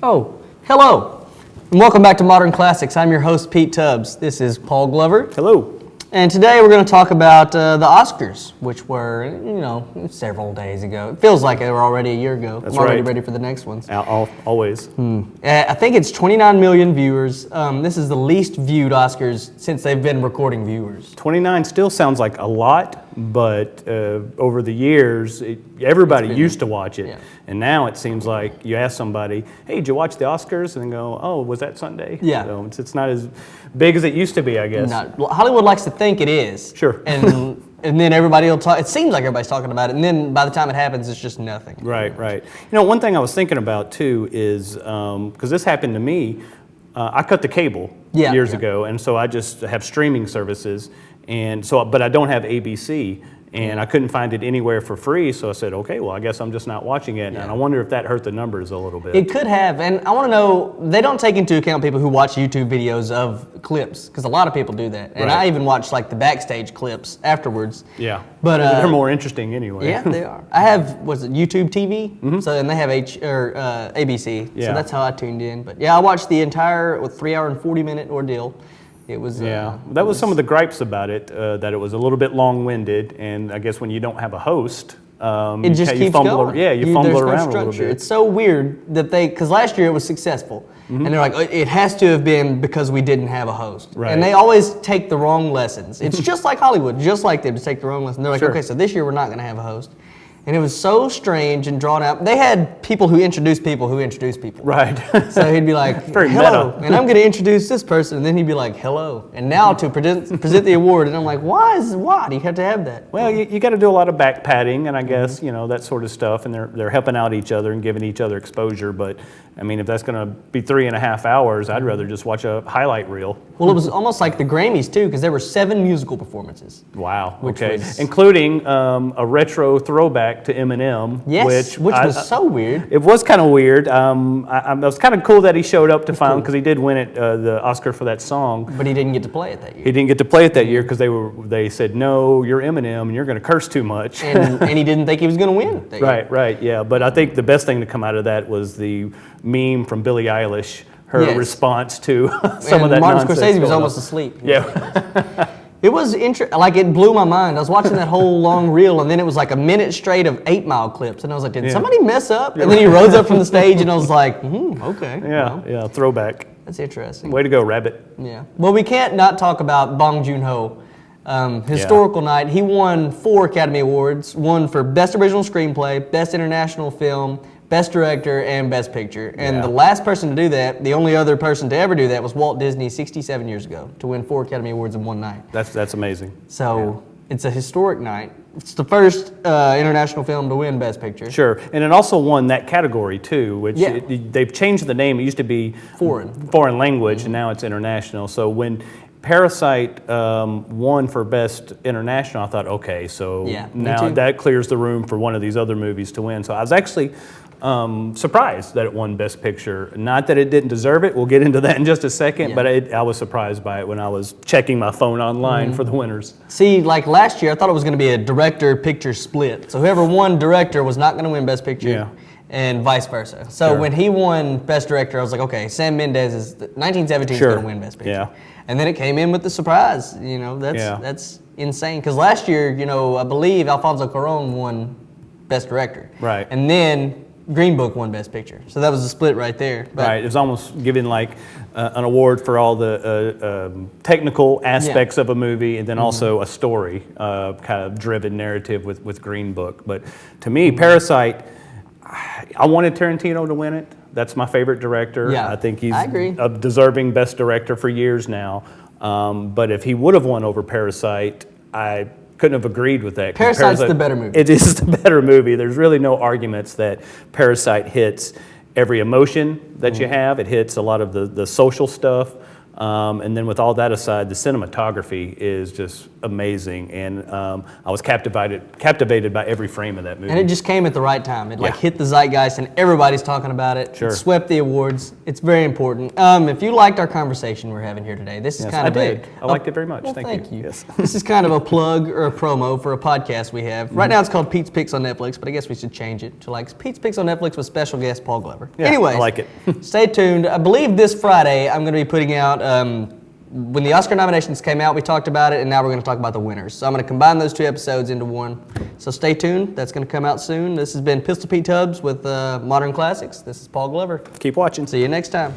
Oh, hello, and welcome back to Modern Classics. I'm your host, Pete Tubbs. This is Paul Glover. Hello. And today we're going to talk about the Oscars, which were, several days ago. It feels like they were already a year ago. That's I'm already right. ready for the next ones. Always. I think it's 29 million viewers. This is the least viewed Oscars since they've been recording viewers. 29 still sounds like a lot, but over the years, everybody used to watch it. Yeah. And now it seems like you ask somebody, hey, did you watch the Oscars? And they go, oh, was that Sunday? Yeah. So it's not as big as it used to be, I guess. Well, Hollywood likes to think it is. Sure. And then everybody will talk. It seems like everybody's talking about it, and then by the time it happens, it's just nothing. Right. One thing I was thinking about too is, because this happened to me, I cut the cable years ago, and so I just have streaming services, but I don't have ABC. And I couldn't find it anywhere for free, so I said, okay, well, I guess I'm just not watching it. Yeah. And I wonder if that hurt the numbers a little bit. It could have, and I want to know, they don't take into account people who watch YouTube videos of clips, because a lot of people do that. And Right. I even watch like the backstage clips afterwards. Yeah, But they're more interesting anyway. Yeah, they are. I have, YouTube TV? So, and they have ABC, Yeah. so that's how I tuned in. But yeah, I watched the entire 3 hour and 40-minute ordeal. It was That was some of the gripes about it, that it was a little bit long-winded, and I guess when you don't have a host, it just you keeps fumble, going. you fumble there's no around a little structure. bit. It's so weird that because last year it was successful, and they're like, it has to have been because we didn't have a host. Right. And they always take the wrong lessons. It's just like Hollywood, just like them to take the wrong lessons. They're like, Sure. okay, so this year we're not going to have a host. And it was so strange and drawn out. They had people who introduced people who introduced people. Right. So he'd be like, Very hello, meta. and I'm going to introduce this person, and then he'd be like, hello. And now to present the award, and I'm like, why do you have to have that? Well, you got to do a lot of back patting, and I guess that sort of stuff, and they're helping out each other and giving each other exposure. But I mean, if that's going to be 3.5 hours, I'd rather just watch a highlight reel. Well, it was almost like the Grammys too, because there were 7 musical performances. Wow. Which Okay. was- Including a retro throwback to Eminem. Yes, which was so weird. It was kind of weird. It was kind of cool that he showed up to finally, because he did win it, the Oscar for that song. But he didn't get to play it that year. He didn't get to play it that year because they said, no, you're Eminem and you're going to curse too much. And he didn't think he was going to win that year. Right, yeah. But I think the best thing to come out of that was the meme from Billie Eilish, her Yes. response to some of that Martin nonsense Scorsese was going almost on. asleep. Yeah. It was like it blew my mind. I was watching that whole long reel, and then it was like a minute straight of 8 Mile clips, and I was like, did somebody mess up? And then he rose up from the stage, and I was like, okay. well, Yeah, throwback. that's interesting. Way to go, Rabbit. Yeah. Well, we can't not talk about Bong Joon-ho. Historical night. He won 4 Academy Awards. One for Best Original Screenplay, Best International Film, Best Director, and Best Picture. And Yeah. the last person to do that, the only other person to ever do that, was Walt Disney 67 years ago, to win 4 Academy Awards in one night. That's amazing. So it's a historic night. It's the first international film to win Best Picture. Sure, and it also won that category too, which Yeah. they've changed the name. It used to be Foreign language, and now it's international. So when Parasite won for Best International, I thought, okay, so Yeah, me now too. that clears the room for one of these other movies to win. So I was actually surprised that it won Best Picture. Not that it didn't deserve it. We'll get into that in just a second, Yeah. but I was surprised by it when I was checking my phone online for the winners. See, like last year, I thought it was going to be a director-picture split. So whoever won director was not going to win Best Picture. Yeah. And vice versa. So Sure. when he won Best Director, I was like, okay, Sam Mendes is 1917 is Sure. going to win Best Picture. Yeah. And then it came in with the surprise. That's insane. Because last year, I believe Alfonso Cuarón won Best Director. Right. And then Green Book won Best Picture. So that was a split right there. But Right, it was almost giving like an award for all the technical aspects of a movie, and then also a story, kind of driven narrative with Green Book. But to me, Parasite, I wanted Tarantino to win it. That's my favorite director. Yeah, I think he's I agree. a deserving Best Director for years now. But if he would have won over Parasite, I couldn't have agreed with that. 'Cause Parasite's the better movie. It is the better movie. There's really no arguments that Parasite hits every emotion that you have. It hits a lot of the social stuff. And then with all that aside, the cinematography is just amazing, and I was captivated by every frame of that movie. And it just came at the right time. It hit the zeitgeist, and everybody's talking about it. Sure. It swept the awards. It's very important. If you liked our conversation we're having here today, this is kind of I liked it very much. Well, thank you. Yes. This is kind of a plug or a promo for a podcast we have. Right now it's called Pete's Picks on Netflix, but I guess we should change it to like Pete's Picks on Netflix with special guest Paul Glover. Yeah, Anyways, I like it. Stay tuned. I believe this Friday I'm going to be putting out, when the Oscar nominations came out, we talked about it, and now we're going to talk about the winners. So I'm going to combine those 2 episodes into one. So stay tuned. That's going to come out soon. This has been Pistol Pete Tubbs with Modern Classics. This is Paul Glover. Keep watching. See you next time.